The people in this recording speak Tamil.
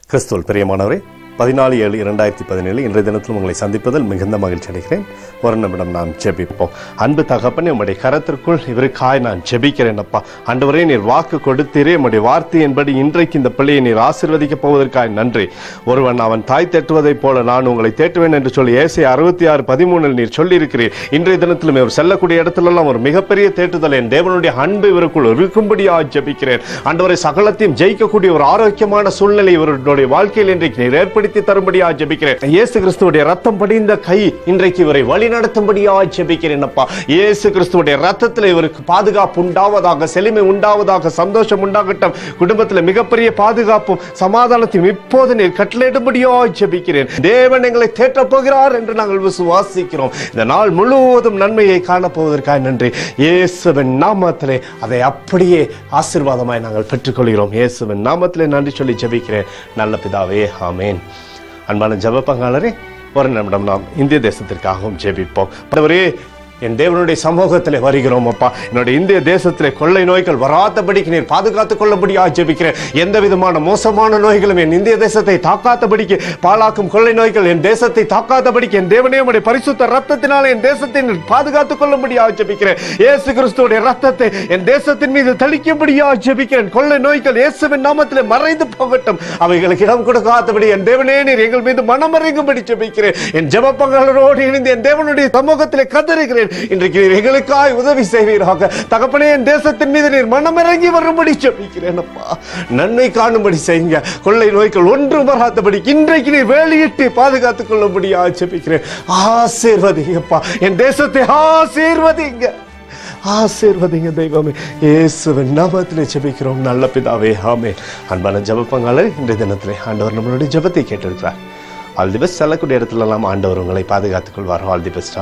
கிறிஸ்துவல் பிரியமானவரே, 14/7/2017 இன்றைய தினத்தில் உங்களை சந்திப்பதில் மிகுந்த மகிழ்ச்சி அடைகிறேன். ஒரு நிமிடம் நாம் ஜெபிப்போம். அன்பு தகப்பனே, உம்முடைய கரத்திற்குள் இவருக்காய் நான் ஜெபிக்கிறேன். அப்பா ஆண்டவரே, நீர் வாக்கு கொடுத்தீரே, உம்முடைய வார்த்தையின்படி இன்றைக்கு இந்த பிள்ளையை நீர் ஆசீர்வதிக்க போவதற்காக நன்றி. ஒருவன் அவன் தாய் தேற்றுவதைப் போல நான் உங்களை தேற்றுவேன் என்று சொல்லி ஏசாயா 66:13 நீர் சொல்லியிருக்கிறீர். இன்றைய தினத்திலும் இவர் செல்லக்கூடிய இடத்திலெல்லாம் ஒரு மிகப்பெரிய தேற்றுதல் என் தேவனுடைய அன்பு இவருக்குள் இருக்கும்படியாக ஜெபிக்கிறேன். ஆண்டவரை சகலத்தையும் ஜெயிக்கக்கூடிய ஒரு ஆரோக்கியமான சூழ்நிலை இவருடைய வாழ்க்கையில் இன்றைக்கு நீர் ஏற்படுத்தி தரும்படியாக ஜெபிக்கிறேன். இயேசு கிறிஸ்துவுடைய ரத்தம் படிந்த கை இன்றைக்கு இவரை வழி நடத்தும்படியாக ஜெபிக்கிறேன். அப்பா, இயேசு கிறிஸ்துவுடைய ரத்தத்தில் இவருக்கு பாதுகாப்பு உண்டாவதாக, செழுமை உண்டாவதாக, சந்தோஷம் உண்டாகட்டும். குடும்பத்தில் மிகப்பெரிய பாதுகாப்பும் சமாதானத்தையும் இப்போது நீர் கட்டளையிடும்படியாக ஜெபிக்கிறேன். தேவன் எங்களை தேற்றப் போகிறார் என்று நாங்கள் விசுவாசிக்கிறோம். இந்த நாள் முழுவதும் நன்மையை காணப்போவதற்காக நன்றி. இயேசுவின் நாமத்திலே அதை அப்படியே ஆசீர்வாதமாய் நாங்கள் பெற்றுக்கொள்கிறோம். இயேசுவின் நாமத்திலே நன்றி சொல்லி ஜெபிக்கிறேன் நல்ல பிதாவே, ஆமேன். அன்பான ஜெப பங்காளரே, ஒரு நிமிடம் நாம் இந்திய தேசத்திற்காகவும் ஜெபிப்போம். என் தேவனுடைய சமூகத்திலே வருகிறோம். அப்பா, என்னுடைய இந்திய தேசத்திலே கொள்ளை நோய்கள் வராதபடிக்கு நீர் பாதுகாத்துக் கொள்ளபடியாக ஜெபிக்கிறேன். எந்த விதமான மோசமான நோய்களும் என் இந்திய தேசத்தை தாக்காதபடிக்கு, பாழாக்கும் கொள்ளை நோய்கள் என் தேசத்தை தாக்காதபடிக்கு என் தேவனே உம்முடைய பரிசுத்த ரத்தத்தினாலே என் தேசத்தை பாதுகாத்துக் கொள்ளும்படியாக ஜெபிக்கிறேன். இயேசு கிறிஸ்துவுடைய ரத்தத்தை என் தேசத்தின் மீது தெளிக்கும்படியாக ஜெபிக்கிறேன். கொள்ளை நோய்கள் இயேசுவின் நாமத்திலே மறைந்து போகட்டும். அவைகளுக்கு இடம் கொடுக்காதபடி என் தேவனே நீர் எங்கள் மீது மனமறைங்கும்படி ஜெபிக்கிறேன். என் ஜெப பங்காளரோடு இணைந்து என் தேவனுடைய சமூகத்திலே கதறுகிறேன். இன்றைக்கு நீர் எங்களுக்காய் உதவி செய்வீராக. தகப்பனே, என் தேசத்தின் மீது நீர் மனமிறங்கி வரும்படி ஜெபிக்கிறேன். அப்பா, நன்மை காணும்படி செய்யுங்க. கொள்ளை நோய்கள் ஒன்றும் வராதபடி இன்றைக்கு நீர் வேலையிட்டு பாதுகாத்துக் கொள்ளும்படியாக ஜெபிக்கிறேன். ஆசீர்வதிங்கப்பா, என் தேசத்தை ஆசீர்வதிங்க, ஆசீர்வதிங்க தெய்வமே. இயேசுவின் நாமத்திலே ஜெபிக்கிறோம் நல்ல பிதாவே, ஆமென். அன்பான ஜெப பங்காளர், இன்றைய தினத்திலே ஆண்டவர் நம்மளுடைய ஜெபத்தை கேட்டிருக்கிறார். All the best. செல்லக்கூடிய இடத்துல எல்லாம் ஆண்டவர் உங்களை பாதுகாத்துக் கொள்வார். All the best.